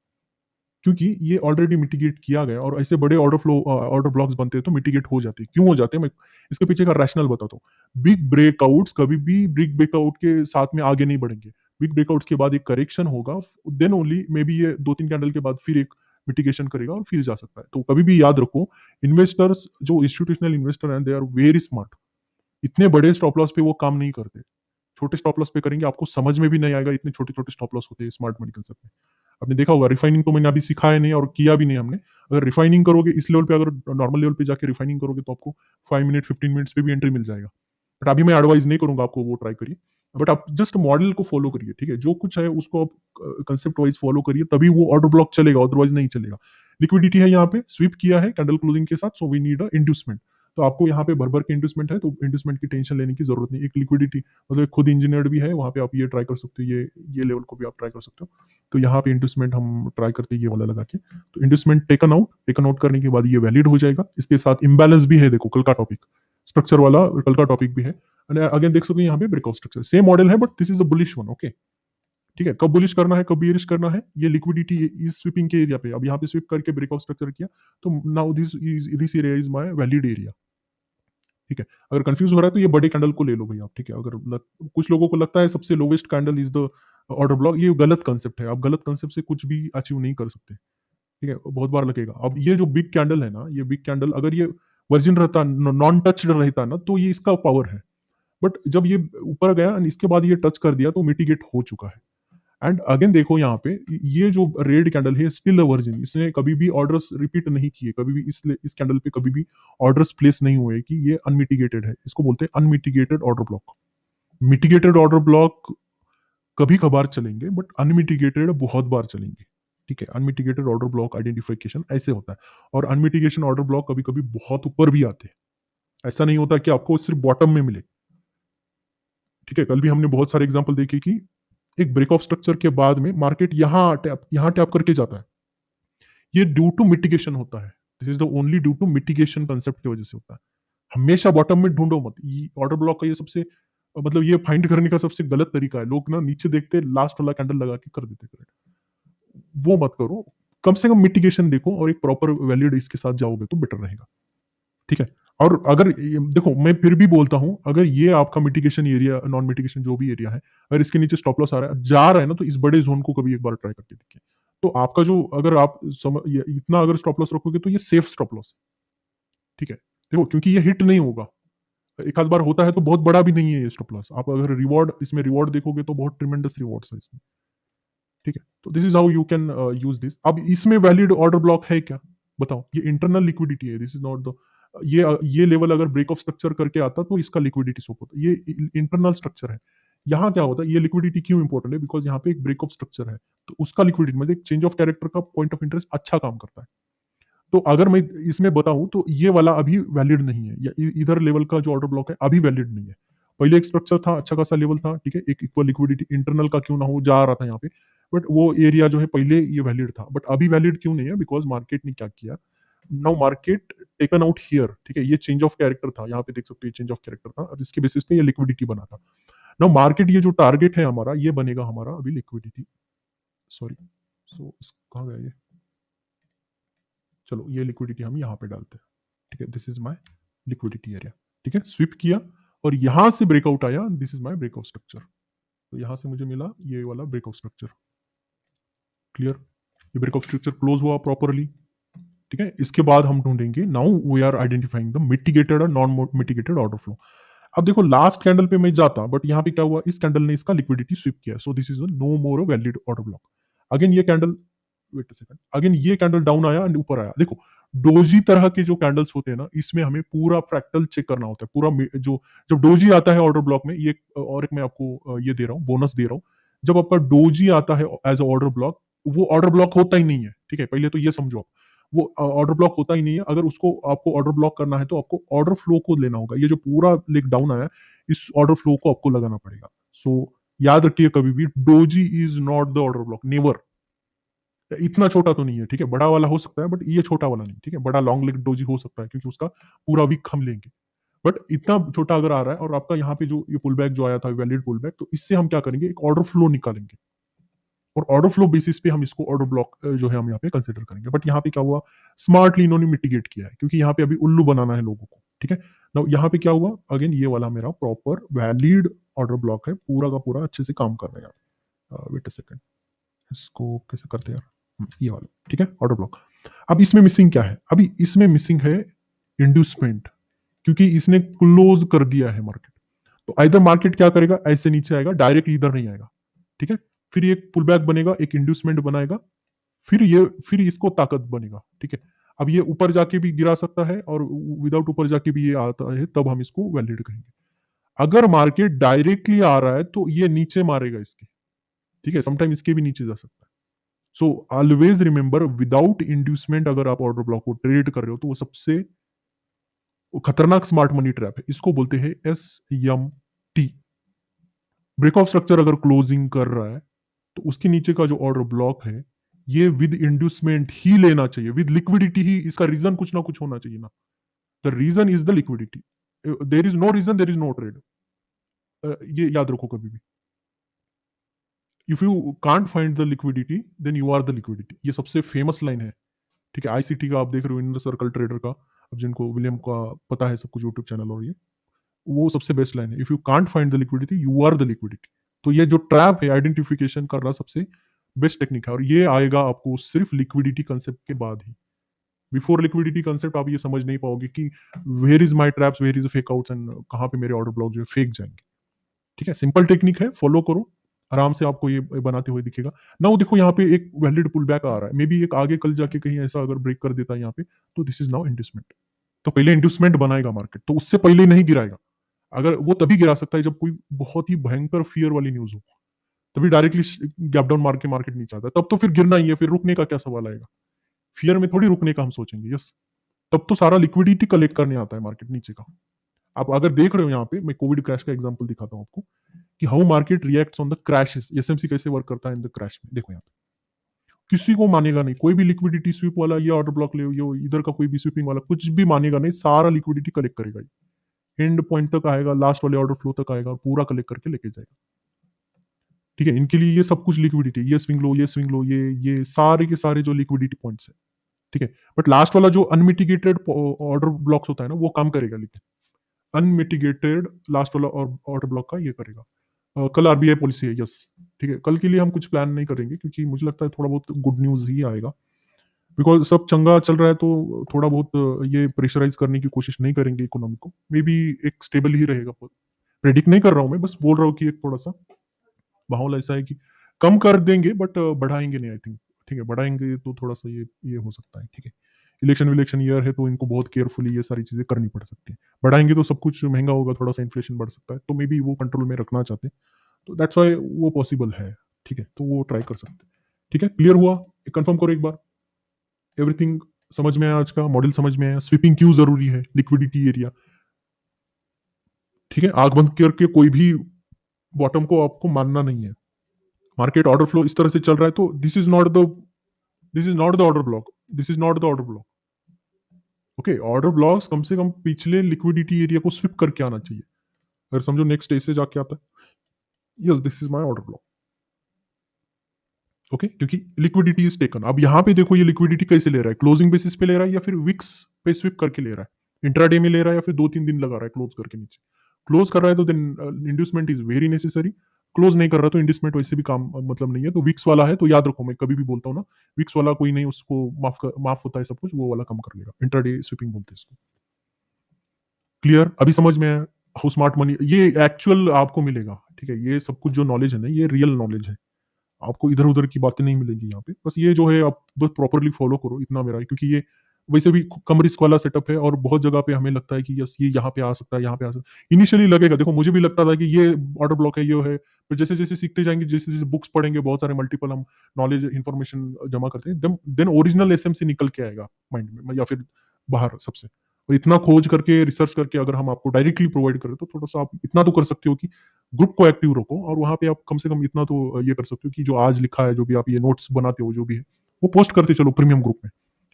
क्योंकि ये ऑलरेडी मिटिगेट किया गया, और ऐसे बड़े ऑर्डर ब्लॉक्स बनते हैं तो मिटिगेट हो जाते हैं, क्यों हो जाते हैं मैं इसके पीछे का रैशनल बताता हूँ। बिग ब्रेकआउट्स कभी भी बिग ब्रेकआउट के साथ में आगे नहीं बढ़ेंगे, बिग ब्रेकआउट्स के बाद एक करेक्शन होगा, देन ओनली मे बी ये 2-3 कैंडल के बाद फिर एक मिटिगेशन करेगा और फिर जा सकता है, तो कभी भी याद रखो, इन्वेस्टर्स जो इंस्टीट्यूशनल इन्वेस्टर हैं दे आर वेरी स्मार्ट, इतने बड़े स्टॉप लॉस पे वो काम नहीं करते, छोटे स्टॉप लॉस पे करेंगे, आपको समझ में भी नहीं आएगा इतने छोटे छोटे स्टॉप लॉस होते हैं स्मार्ट मनी कंसेप्ट में। आपने देखा होगा, रिफाइनिंग तो मैंने अभी सिखाया नहीं और किया भी नहीं हमने, अगर रिफाइनिंग करोगे इस लेवल पे, अगर नॉर्मल लेवल पे जाके रिफाइनिंग करोगे तो आपको 5 मिनट 15 मिनट्स पे भी एंट्री मिल जाएगा, बट अभी मैं एडवाइज नहीं करूंगा आपको वो ट्राई करिए, बट आप जस्ट मॉडल को फॉलो करिए, ठीक है, जो कुछ है उसको आप कंसेप्ट वाइज फॉलो करिए, तभी वो ऑर्डर ब्लॉक चलेगा, अदरवाइज नहीं चलेगा। लिक्विडिटी है यहाँ पे, स्वीप किया है कैंडल क्लोजिंग के साथ, so we need a inducement, तो आपको यहाँ पे भर भर के इंड्यूसमेंट है, तो इंड्यूसमेंट की टेंशन लेने की जरूरत नहीं, एक लिक्विडिटी मतलब खुद इंजीनियर्ड भी है वहाँ पे, आप ये ट्राई कर सकते हो, ये लेवल को भी आप ट्राई कर सकते हो, तो यहाँ पे इंड्यूसमेंट हम ट्राई करते हैं ये वाला लगा के, तो इंड्यूसमेंट टेकन आउट करने के बाद ये वैलिड हो जाएगा, इसके साथ इम्बैलेंस भी है, देखो कल का टॉपिक स्ट्रक्चर वाला कल का टॉपिक भी है, अगेन देख सकते हैं यहाँ पे ब्रेकआउट स्ट्रक्चर सेम मॉडल है, but this is a bullish one, okay, ठीक है, कब बुलिश करना है कब बियरिश करना है, ये लिक्विडिटी इस स्वीपिंग के एरिया पे, अब यहाँ पे स्वीप करके ब्रेकआउट स्ट्रक्चर किया, तो now this area is my valid area, ठीक है, अगर कंफ्यूज हो रहा है तो ये बड़े कैंडल को ले लो भैया आप, ठीक है, अगर कुछ लोगों को लगता है सबसे lowest candle is the order block, ये गलत कंसेप्ट है, आप गलत कंसेप्ट से कुछ भी अचीव नहीं कर सकते, ठीक है, बहुत बार लगेगा, अब ये जो बिग कैंडल है ना, ये बिग कैंडल अगर ये वर्जिन रहता, नॉन टच्ड रहता ना, तो ये इसका पावर है, बट जब ये ऊपर गया and इसके बाद ये टच कर दिया तो मिटिगेट हो चुका है, एंड अगेन देखो यहाँ पे ये जो रेड कैंडल है स्टिल अ वर्जिन, इसने कभी भी ऑर्डर्स रिपीट नहीं किए, कभी भी इस कैंडल पे कभी भी ऑर्डर्स प्लेस नहीं हुए कि ये अनमिटिगेटेड है, इसको बोलते हैं unmitigated order block. Mitigated order block कभी कभार चलेंगे, बट अनमिटिगेटेड बहुत बार चलेंगे, ठीक है, अनमिटिगेटेड ऑर्डर ब्लॉक आइडेंटिफिकेशन ऐसे होता है, और अनमिटिगेशन ऑर्डर ब्लॉक कभी कभी बहुत ऊपर भी आते हैं, ऐसा नहीं होता कि आपको सिर्फ बॉटम में मिले, ठीक है, कल भी हमने बहुत सारे एग्जांपल देखे कि एक ब्रेक ऑफ स्ट्रक्चर के बाद में मार्केट यहाँ टैप करके जाता है, ये ड्यू टू मिटिगेशन होता है, this is the only due to mitigation concept की वजह से होता है, हमेशा बॉटम में ढूंढो मत, ये ऑर्डर ब्लॉक का ये सबसे मतलब ये फाइंड करने का सबसे गलत तरीका है, लोग ना नीचे देखते लास्ट वाला कैंडल लगा के कर देते क्रेडिट, वो मत करो, कम से कम मिटिगेशन देखो और एक प्रॉपर वैलिड इसके साथ जाओगे तो बेटर रहेगा, ठीक है, और अगर देखो मैं फिर भी बोलता हूं, अगर ये आपका मिटिगेशन एरिया नॉन मिटिगेशन जो भी एरिया है, अगर इसके नीचे स्टॉप लॉस आ रहा है जा रहा है ना, तो इस बड़े जोन को कभी एक बार ट्राई करके देखिए, तो आपका जो अगर आप इतना अगर स्टॉप लॉस रखोगे तो ये सेफ स्टॉप लॉस, ठीक है, देखो क्योंकि ये हिट नहीं होगा, एक आध बार होता है तो बहुत बड़ा भी नहीं है ये स्टॉप लॉस। आप अगर रिवॉर्ड इसमें रिवॉर्ड देखोगे तो बहुत ट्रिमेंडस रिवॉर्ड्स है इसमें। ठीक है, तो this is how you can use this. अब इसमें वैलिड ऑर्डर ब्लॉक है क्या, बताओ। ये इंटरनल लिक्विडिटी है, दिस इज नॉट द, ये लेवल अगर ब्रेक ऑफ स्ट्रक्चर करके आता तो इसका लिक्विडिटी सोप होता, ये इंटरनल स्ट्रक्चर है। यहाँ क्या होता है, ये लिक्विडिटी क्यों इंपॉर्टेंट है, बिकॉज यहाँ पे एक ब्रेक ऑफ स्ट्रक्चर है, तो उसका लिक्विडिटी मतलब चेंज ऑफ कैरेक्टर का पॉइंट ऑफ इंटरेस्ट अच्छा काम करता है। तो अगर मैं इसमें बताऊं तो ये वाला अभी वैलिड नहीं है, या इधर लेवल का जो ऑर्डर ब्लॉक है अभी वैलिड नहीं है। पहले एक स्ट्रक्चर था, अच्छा खासा लेवल था, ठीक है, एक इक्वल लिक्विडिटी इंटरनल का क्यों ना हो जा रहा था यहाँ पे, बट वो एरिया जो है पहले ये वैलिड था, बट अभी वैलिड क्यों नहीं है, बिकॉज मार्केट ने क्या किया, now market taken out here, ठीक है, ये चेंज ऑफ कैरेक्टर था, यहाँ पे देख सकते हो ये चेंज ऑफ कैरेक्टर था और इसके बेसिस पे ये लिक्विडिटी बना था। नाउ मार्केट ये जो टारगेट है हमारा, ये बनेगा हमारा अभी लिक्विडिटी, सॉरी, सो कहाँ गया ये, चलो ये लिक्विडिटी हम यहाँ पे डालते हैं, ठीक है, this is my liquidity area, ठीक है, स्विप किया और यहां से ब्रेकआउट आया, this is my breakout structure, तो यहां से मुझे मिला ये वाला ब्रेकआउट स्ट्रक्चर, क्लियर, ये ब्रेकआउट स्ट्रक्चर क्लोज हुआ प्रॉपरली, ठीक है। इसके बाद हम ढूंढेंगे, now we are identifying the mitigated और नॉन मिटिगेटेड ऑर्डर फ्लो। अब देखो लास्ट कैंडल पे मैं जाता, बट यहाँ पे क्या हुआ, इस कैंडल ने इसका लिक्विडिटी स्विप किया, so this is no more valid order block. Again ये candle, wait a second, again ये कैंडल डाउन आया एंड ऊपर आया, देखो डोजी तरह के जो कैंडल्स होते हैं ना, इसमें हमें पूरा फ्रैक्टल चेक करना होता है, पूरा जो, जब डोजी आता है ऑर्डर ब्लॉक में, ये और एक मैं आपको ये दे रहा हूँ, बोनस दे रहा हूँ, जब आपका डोजी आता है एज ऑर्डर ब्लॉक, वो ऑर्डर ब्लॉक होता ही नहीं है, ठीक है, पहले तो ये समझो आप, वो ऑर्डर ब्लॉक होता ही नहीं है। अगर उसको आपको ऑर्डर ब्लॉक करना है तो आपको ऑर्डर फ्लो को लेना होगा, ये जो पूरा लेग डाउन आया, इस ऑर्डर फ्लो को आपको लगाना पड़ेगा। सो याद रखिए कभी भी, doji is not the order block, never. इतना छोटा तो नहीं है, ठीक है, बड़ा वाला हो सकता है बट ये छोटा वाला नहीं, ठीक है, बड़ा लॉन्ग लेग डोजी हो सकता है क्योंकि उसका पूरा वीक हम लेंगे, बट इतना छोटा अगर आ रहा है और आपका यहाँ पे जो ये पुल बैक जो आया था वैलिड पुल बैक, तो इससे हम क्या करेंगे, एक ऑर्डर फ्लो निकालेंगे और ऑर्डर फ्लो बेसिस पे हम इसको ऑर्डर ब्लॉक जो है हम यहाँ पे कंसिडर करेंगे। बट यहाँ पे क्या हुआ, स्मार्टली इन्होंने मिटिगेट किया है क्योंकि यहाँ पे अभी उल्लू बनाना है लोगों को, ठीक है। नाउ यहाँ पे क्या हुआ, अगेन ये वाला मेरा प्रॉपर वैलिड ऑर्डर ब्लॉक है, पूरा का पूरा अच्छे से काम कर रहा है यार। वेट अ सेकंड, इसको कैसे करते हैं यार, ये वाला, ठीक है, ऑर्डर ब्लॉक। अब इसमें मिसिंग क्या है, अभी इसमें मिसिंग है इंड्यूसमेंट, क्योंकि इसने क्लोज कर दिया है मार्केट, तो आइदर मार्केट क्या करेगा, ऐसे नीचे आएगा, डायरेक्ट इधर नहीं आएगा, ठीक है, फिर एक पुल बैक बनेगा, एक इंड्यूसमेंट बनाएगा, फिर इसको ताकत बनेगा, ठीक है। अब ये ऊपर जाके भी गिरा सकता है और विदाउट ऊपर जाके भी ये आता है, तब हम इसको वैलिड कहेंगे। अगर मार्केट डायरेक्टली आ रहा है तो ये नीचे मारेगा इसके, ठीक है, समटाइम इसके भी नीचे जा सकता है। So always remember, without inducement अगर आप ऑर्डर ब्लॉक को ट्रेड कर रहे हो तो वो सबसे खतरनाक स्मार्ट मनी ट्रैप है, इसको बोलते हैं SMT। ब्रेक ऑफ स्ट्रक्चर अगर क्लोजिंग कर रहा है तो उसके नीचे का जो ऑर्डर ब्लॉक है, ये विद इंड्यूसमेंट ही लेना चाहिए, विद लिक्विडिटी ही, इसका रीजन कुछ ना कुछ होना चाहिए ना, the reason is the liquidity, there is no reason there is no trade, ये याद रखो कभी भी। If you can't find the liquidity then you are the liquidity, ये सबसे फेमस लाइन है, ठीक है, ICT का आप देख रहे हो, इन द सर्कल ट्रेडर का, अब जिनको विलियम का पता है सब कुछ यूट्यूब चैनल, और ये वो सबसे बेस्ट लाइन है, if you can't find the liquidity you are the liquidity. तो ये जो ट्रैप है आइडेंटिफिकेशन करना सबसे बेस्ट टेक्निक है, और ये आएगा आपको सिर्फ लिक्विडिटी कंसेप्ट के बाद ही। बिफोर लिक्विडिटी कंसेप्ट आप ये समझ नहीं पाओगे कि where is my traps, where is fake outs and कहाँ पे मेरे ऑर्डर ब्लॉक जो है फेक जाएंगे, ठीक है, सिंपल टेक्निक है, फॉलो करो, आराम से आपको ये बनाते हुए दिखेगा ना। वो देखो यहाँ पे एक वैलिड पुल बैक आ रहा है, मे बी एक आगे कल जाके कहीं ऐसा अगर ब्रेक कर देता है यहाँ पे, तो दिस इज नाउ इंड्यूसमेंट। तो पहले इंड्यूसमेंट बनाएगा मार्केट, तो उससे पहले नहीं गिराएगा, अगर वो तभी गिरा सकता है जब कोई बहुत ही भयंकर फियर वाली न्यूज हो, तभी डायरेक्टली गैप डाउन मार के मार्केट नीचे आता है, तब तो फिर गिरना ही है, फिर रुकने का क्या सवाल आएगा, फियर में थोड़ी रुकने का हम सोचेंगे, यस, तब तो सारा लिक्विडिटी कलेक्ट करने आता है मार्केट नीचे का। आप अगर देख रहे हो यहाँ पे, मैं कोविड क्रैश का एग्जांपल दिखाता हूँ आपको कि how market reacts on the crashes, SMC कैसे वर्क करता है इन द क्रैश में, देखो यहाँ पे किसी को मानेगा नहीं, कोई भी लिक्विडिटी स्वीप वाला, ये ऑर्डर ब्लॉक ले, ये इधर का कोई भी स्वीपिंग वाला कुछ भी मानेगा नहीं, सारा लिक्विडिटी कलेक्ट करेगा, एंड पॉइंट तक आएगा, लास्ट वाले ऑर्डर फ्लो तक आएगा और पूरा कलेक्ट करके लेके जाएगा, ठीक है। इनके लिए ये सब कुछ लिक्विडिटी, ये स्विंग लो, ये स्विंग लो, ये सारे के सारे जो लिक्विडिटी पॉइंट्स है, ठीक है। बट लास्ट वाला जो अनमिटिगेटेड ऑर्डर ब्लॉक्स होता है ना, वो काम करेगा, लेकिन अनमिटिगेटेड लास्ट वाला ऑर्डर ब्लॉक का ये करेगा। कल RBI पॉलिसी है, यस, ठीक है, कल के लिए हम कुछ प्लान नहीं करेंगे क्योंकि मुझे लगता है थोड़ा बहुत गुड न्यूज ही आएगा, बिकॉज़ सब चंगा चल रहा है तो थोड़ा बहुत ये प्रेशराइज़ करने की कोशिश नहीं करेंगे इकोनॉमी को। मेबी एक स्टेबल ही रहेगा। प्रेडिक्ट नहीं कर रहा हूँ मैं, बस बोल रहा हूँ कि एक थोड़ा-सा माहौल ऐसा है कि कम कर देंगे बट बढ़ाएँगे नहीं आई थिंक। ठीक है, बढ़ाएँगे तो थोड़ा-सा ये हो सकता है, ठीक है। इलेक्शन-विलेक्शन ईयर है तो इनको बहुत केयरफुली ये सारी चीज़ें करनी पड़ सकती है। बढ़ाएँगे तो सब कुछ महँगा होगा, थोड़ा-सा इन्फ्लेशन बढ़ सकता है, तो मेबी वो कंट्रोल में रखना चाहते हैं। तो दैट्स व्हाई वो पॉसिबल है, ठीक है, तो वो ट्राई कर सकते हैं। ठीक है, क्लियर हुआ? कन्फर्म करो एक बार। एवरीथिंग समझ में आया आज का? मॉडल समझ में आया? स्वीपिंग क्यों ज़रूरी है? लिक्विडिटी एरिया, ठीक है? आँख बंद करके कोई भी बॉटम को आपको मानना नहीं है। मार्केट ऑर्डर फ्लो इस तरह से चल रहा है तो this is not the order block, this is not the order block. Okay, order blocks कम से कम पिछले लिक्विडिटी एरिया को स्विप करके आना चाहिए। अगर समझो नेक्स्ट डे से जाके आता है, yes this is my order block. Okay, क्योंकि लिक्विडिटी इज टेकन। अब यहाँ पे देखो ये लिक्विडिटी कैसे ले रहा है, क्लोजिंग बेसिस पे ले रहा है या फिर विक्स पे स्विप करके ले रहा है, इंट्राडे में ले रहा है या फिर 2-3 दिन लगा रहा है क्लोज करके नीचे। क्लोज कर रहा है तो then inducement is very necessary. Close नहीं कर रहा तो इंड्यूसमेंट वैसे भी काम मतलब नहीं है। तो विक्स वाला है तो याद रखो, मैं कभी भी बोलता हूँ ना, विक्स वाला कोई नहीं, उसको माफ होता है सब कुछ, वो वाला कम कर लेगा। इंट्राडे स्विपिंग बोलते हैं इसको। क्लियर? अभी समझ में आया? हाउ स्मार्ट मनी ये एक्चुअल आपको मिलेगा। ठीक है, ये सब कुछ जो नॉलेज है ना, ये रियल नॉलेज है। आपको इधर-उधर की बातें नहीं मिलेंगी यहाँ पे। बस ये जो है आप बस प्रॉपर्ली फ़ॉलो करो, इतना मेरा है, क्योंकि ये वैसे भी कम रिस्क वाला सेटअप है और बहुत जगह पे हमें लगता है कि यस ये यहाँ पे आ सकता है, यहाँ पे आ सकता है। इनिशियली लगेगा, देखो मुझे भी लगता था कि ये ऑर्डर ब्लॉक है, ये है। फिर जैसे-जैसे सीखते जाएँगे, जैसे-जैसे बुक्स पढ़ेंगे, बहुत सारे मल्टीपल हम नॉलेज इन्फॉर्मेशन जमा करते हैं, देन ओरिजिनल एसएमसी निकल के आएगा माइंड में या फिर बाहर सबसे। और इतना खोज करके, रिसर्च करके अगर हम आपको डायरेक्टली प्रोवाइड करें तो थोड़ा-सा आप इतना तो कर सकते हो कि ग्रुप को एक्टिव रखो और वहाँ पे आप कम से कम इतना तो ये कर सकते हो कि जो आज लिखा है, जो भी आप ये नोट्स बनाते हो, जो भी है, वो पोस्ट करते चलो प्रीमियम ग्रुप में।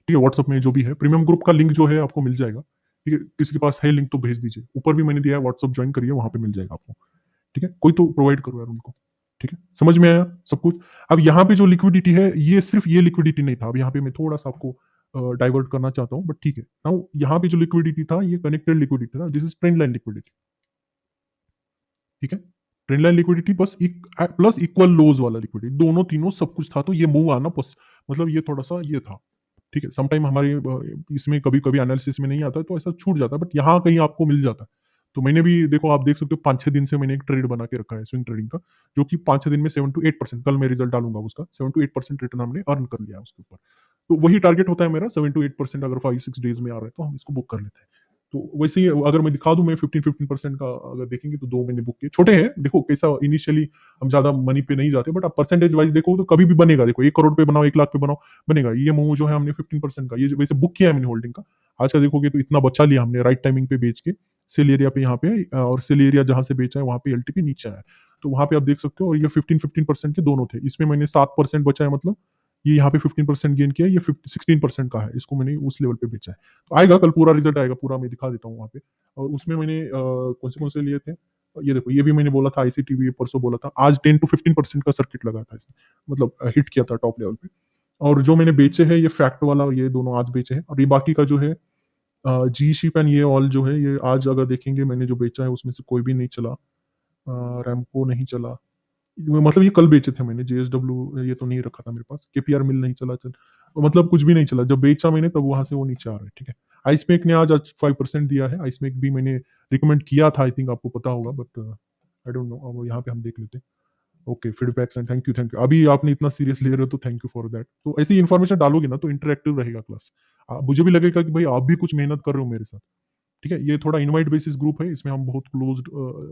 ठीक है, व्हाट्सएप में जो भी है, प्रीमियम ग्रुप का लिंक जो है आपको मिल जाएगा। ठीक है, किसी के पास है लिंक तो भेज दीजिए। ऊपर भी मैंने दिया है, व्हाट्सएप जॉइन करिए, वहाँ पे मिल जाएगा आपको। ठीक है, कोई तो प्रोवाइड करो यार उनको। ठीक है, समझ में आया सब कुछ? अब यहाँ पे जो लिक्विडिटी है, ये सिर्फ ये लिक्विडिटी नहीं था। अब यहाँ पे मैं थोड़ा-सा आपको डाइवर्ट करना चाहता हूँ, बट ठीक है। नाउ यहाँ पे जो लिक्विडिटी था, ये कनेक्टेड लिक्विडिटी था। This is trend line liquidity. ठीक है? ट्रेंड लाइन लिक्विडिटी बस प्लस इक्वल लोज वाला लिक्विडिटी, दोनों तीनों सब कुछ था, तो ये मूव आना मतलब ये थोड़ा-सा ये था। ठीक है? समटाइम हमारे इसमें कभी-कभी एनालिसिस में नहीं आता है, तो ऐसा छूट जाता है, बट यहाँ कहीं आपको मिल जाता है। तो मैंने भी देखो, आप देख सकते हो 5-6 दिन से मैंने एक ट्रेड बना के रखा है स्विंग ट्रेडिंग का, जो कि 5-6 दिन में 7 टू 8%, कल मैं रिजल्ट डालूँगा उसका, 7 टू 8% रिटर्न हमने अर्न कर लिया है उसके ऊपर। तो वही टारगेट होता है मेरा, 7 टू 8% अगर 5-6 डेज़ में आ रहा है, तो हम इसको बुक कर लेते हैं। तो वैसे ही अगर मैं दिखा दूँ, मैं 15-15% का अगर देखेंगे तो 2 मैंने बुक किए। छोटे हैं, देखो कैसा इनिशियली हम ज़्यादा मनी पे नहीं जाते, बट आप परसेंटेज वाइज़ देखो तो कभी भी बनेगा। देखो 1 करोड़ पे बनाओ, 1 लाख पे बनाओ, बनेगा। ये मोमो जो है हमने 15% का, ये जो वैसे बुक किया है मैंने होल्डिंग का। आज का देखोगे तो इतना बचा लिया हमने राइट टाइमिंग पे बेच के, सेल एरिया पे यहाँ पे और सेल एरिया जहाँ से बेचा है वहाँ पे एलटीपी नीचे आया है। तो वहाँ पे आप देख सकते हो, और ये 15-15% के दोनों थे। इसमें मैंने 7% बचा है, मतलब ये यहाँ पे 15% गेन किया है, ये 16% का है। इसको मैंने उस लेवल पे बेचा है। तो आएगा कल पूरा रिजल्ट आएगा, पूरा मैं दिखा देता हूँ वहाँ पे। और उसमें मैंने कौन-से लिए थे? ये देखो, ये भी मैंने बोला था, आईसीटीवी परसों बोला था। आज 10 टू 15% का सर्किट लगा था इसने, मतलब हिट किया था टॉप लेवल पे। और जो मैंने बेचे हैं, ये फैक्ट वाला, ये दोनों आज बेचे हैं, और ये बाकी का जो है जी शिप एंड ये ऑल जो है, ये आज अगर देखेंगे मैंने जो बेचा है उसमें से कोई भी नहीं चला। रैमको नहीं चला, मतलब ये कल बेचे थे मैंने। जेएसडब्ल्यू ये तो नहीं रखा था मेरे पास, केपीआर मिल नहीं चला, मतलब कुछ भी नहीं चला। जब बेचा मैंने तब वहां से वो नीचे आ रहा है। ठीक है, आइसमेक ने आज 5% दिया है। आइसमेक भी मैंने रिकमेंड किया था, आई थिंक आपको पता होगा, बट आई डोंट नो। अब यहाँ पे हम देख लेते हैं। Okay, feedbacks and thank you, thank you. अभी आपने इतना सीरियस ले रहे हो तो थैंक यू फॉर दैट। तो ऐसी इन्फॉर्मेशन डालोगे ना तो इंटरेक्टिव रहेगा क्लास। मुझे भी लगेगा कि भाई आप भी कुछ मेहनत कर रहे हो मेरे साथ। ठीक है, ये थोड़ा इनवाइट बेसिस ग्रुप है, इसमें हम बहुत क्लोज्ड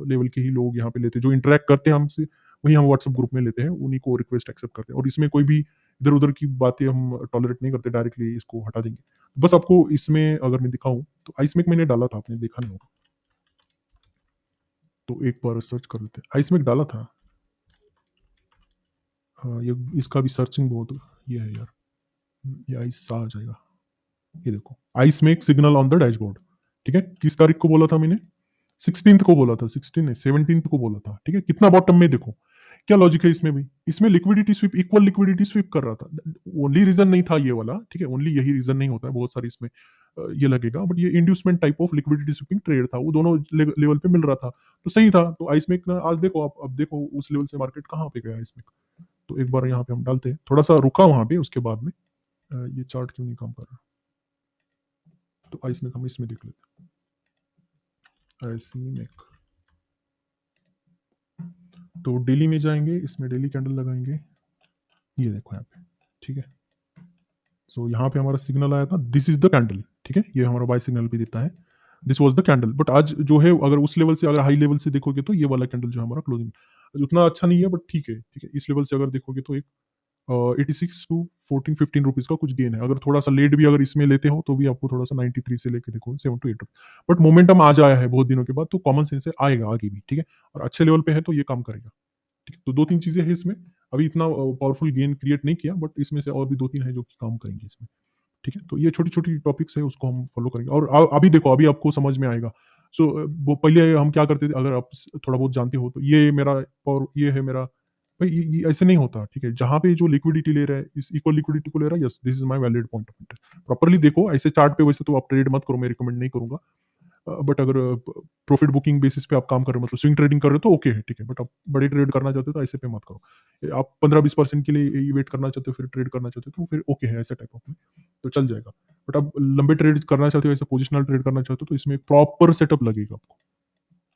लेवल के ही लोग यहाँ पे लेते हैं, जो इंटरेक्ट करते हैं हमसे, वही हम व्हाट्सएप ग्रुप में लेते हैं, उन्हीं को रिक्वेस्ट एक्सेप्ट करते हैं, और इसमें कोई भी इधर उधर की बातें हम टॉलरेट नहीं करते, डायरेक्टली इसको हटा देंगे। बस आपको इसमें अगर मैं दिखाऊं तो आइसमेक मैंने डाला था, आपने देखा नहीं होगा, तो एक बार सर्च कर लेते हैं। आइसमेक डाला था। हाँ, ये इसका भी सर्चिंग बहुत ये है यार, ये आइस आ जाएगा। ये देखो, ice make signal on the dashboard. ठीक है, किस तारीख को बोला था मैंने? 16th को बोला था, 16 नहीं 17th को बोला था। ठीक है, कितना बॉटम में देखो, क्या लॉजिक है इसमें भी। इसमें liquidity SVEEP, equal liquidity SVEEP कर रहा था। ओनली रीजन नहीं था ये वाला, ठीक है, ओनली यही रीजन नहीं होता है, बहुत सारी इसमें ये लगेगा, बट ये inducement type of liquidity sweeping trade था, वो दोनों लेवल पे मिल रहा था, तो सही था। तो आइसमेक ना आज देखो आप, अब देखो उस लेवल से मार्केट कहाँ पे गया आइसमेक। तो एक बार यहाँ पे हम डालते हैं, थोड़ा सा रुका वहां पे, उसके बाद में ये चार्ट क्यों नहीं काम कर रहा? तो आइस में हम इसमें देख लेते हैं, ऐसी मेक। तो डेली में जाएंगे, इसमें डेली कैंडल लगाएंगे, ये देखो यहाँ पे, ठीक है। सो यहाँ पे हमारा सिग्नल आया था, दिस इज द कैंडल, ठीक है, ये हमारा बाय सिग्नल भी देता है, this was the candle. But आज जो है अगर उस लेवल से, अगर हाई लेवल से देखोगे तो ये वाला कैंडल जो है हमारा क्लोजिंग उतना अच्छा नहीं है, बट ठीक है, ठीक है। इस लेवल से अगर देखोगे तो एक 86 to 14-15 रुपीज का कुछ गेन है। अगर थोड़ा सा लेट भी अगर इसमें लेते हो तो भी आपको थोड़ा सा 93 से लेके देखो 7 to 8। बट मोमेंटम आज आया है बहुत दिनों के बाद, तो कॉमन सेंस से आएगा आगे भी, ठीक है। और अच्छे लेवल पे है तो ये काम करेगा, ठीक है। तो 2-3 चीजें हैं इसमें, अभी इतना पावरफुल गेन क्रिएट नहीं किया, बट इसमें से और भी 2-3 है जो कि काम करेंगे इसमें, ठीक है। तो ये छोटी-छोटी टॉपिक्स है, उसको हम फॉलो करेंगे और अभी देखो, अभी आपको समझ में आएगा। सो वो पहले हम क्या करते थे, अगर आप थोड़ा बहुत जानते हो तो ये मेरा और ये है मेरा, भाई ये ऐसे नहीं होता, ठीक है। जहाँ पे जो लिक्विडिटी ले रहा है, इस इक्वल लिक्विडिटी को ले रहा है, yes this is my valid point of inter. Properly देखो, ऐसे चार्ट पे वैसे तो आप ट्रेड मत करो, मैं रिकमेंड नहीं करूंगा। बट अगर प्रॉफिट बुकिंग बेसिस पे आप काम कर रहे हो, मतलब स्विंग ट्रेडिंग कर रहे हो तो ओके है, ठीक है। बट आप बड़े ट्रेड करना चाहते हो तो ऐसे पे मत करो। आप 15-20% के लिए वेट करना चाहते हो, फिर ट्रेड करना चाहते हो तो फिर ओके है, ऐसे टाइप ऑफ में तो चल जाएगा। बट आप लंबे ट्रेड करना चाहते हो, ऐसे पोजिशनल ट्रेड करना चाहते हो तो इसमें एक प्रॉपर सेटअप लगेगा आपको,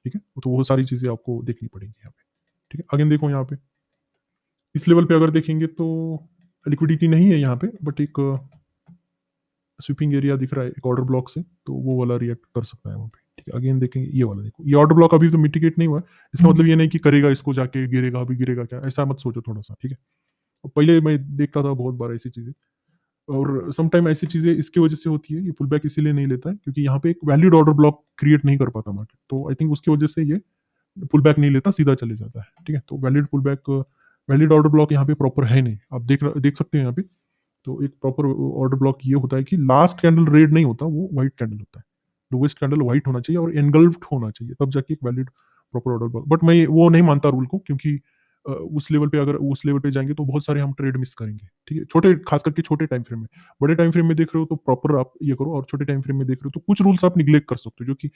ठीक है। तो वो सारी चीजें आपको देखनी पड़ेगी यहाँ पे, ठीक है। अगेन देखो यहाँ पे इस लेवल पे अगर देखेंगे तो लिक्विडिटी नहीं है यहाँ पे, बट एक स्वीपिंग एरिया दिख रहा है एक ऑर्डर ब्लॉक से, तो वो वाला रिएक्ट कर सकता है वहाँ पे, ठीक है। अगेन देखेंगे ये वाला, देखो ये ऑर्डर ब्लॉक अभी तो मिटिगेट नहीं हुआ है, इसका मतलब ये नहीं कि करेगा इसको जाके गिरेगा, अभी गिरेगा क्या, ऐसा मत सोचो थोड़ा सा, ठीक है। और पहले मैं देखता था बहुत बार ऐसी चीजें, और समटाइम ऐसी चीजें इसकी वजह से होती है, ये पुल बैक इसीलिए नहीं लेता है क्योंकि यहाँ पे एक वैलिड ऑर्डर ब्लॉक क्रिएट नहीं कर पाता मार्केट, तो आई थिंक उसकी वजह से ये पुल बैक नहीं लेता, सीधा चले जाता है, ठीक है। तो valid pull back, valid order block यहाँ पे प्रॉपर है नहीं, आप देख सकते हैं यहाँ पे। तो एक प्रॉपर ऑर्डर ब्लॉक ये होता है कि लास्ट कैंडल रेड नहीं होता, वो व्हाइट कैंडल होता है। लोवेस्ट कैंडल व्हाइट होना चाहिए और एनगल्फ्ड होना चाहिए, तब जाके एक valid proper order block. But मैं वो नहीं मानता रूल को, क्योंकि उस लेवल पे, अगर उस लेवल पे जाएंगे तो बहुत सारे हम ट्रेड मिस करेंगे, ठीक है। छोटे, खास करके छोटे टाइम फ्रेम में, बड़े टाइम फ्रेम में देख रहे हो तो प्रॉपर आप ये करो, और छोटे टाइम फ्रेम में देख रहे हो तो कुछ रूल्स आप निग्लेक्ट कर सकते हो जो कि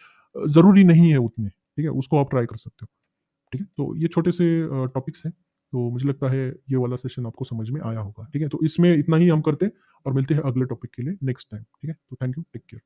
जरूरी नहीं है उतने, ठीक है, उसको आप ट्राई कर सकते हो, ठीक है। तो ये छोटे से टॉपिक्स हैं, तो मुझे लगता है ये वाला सेशन आपको समझ में आया होगा, ठीक है। तो इसमें इतना ही हम करते हैं और मिलते हैं अगले टॉपिक के लिए नेक्स्ट टाइम, ठीक है। तो थैंक यू, टेक केयर।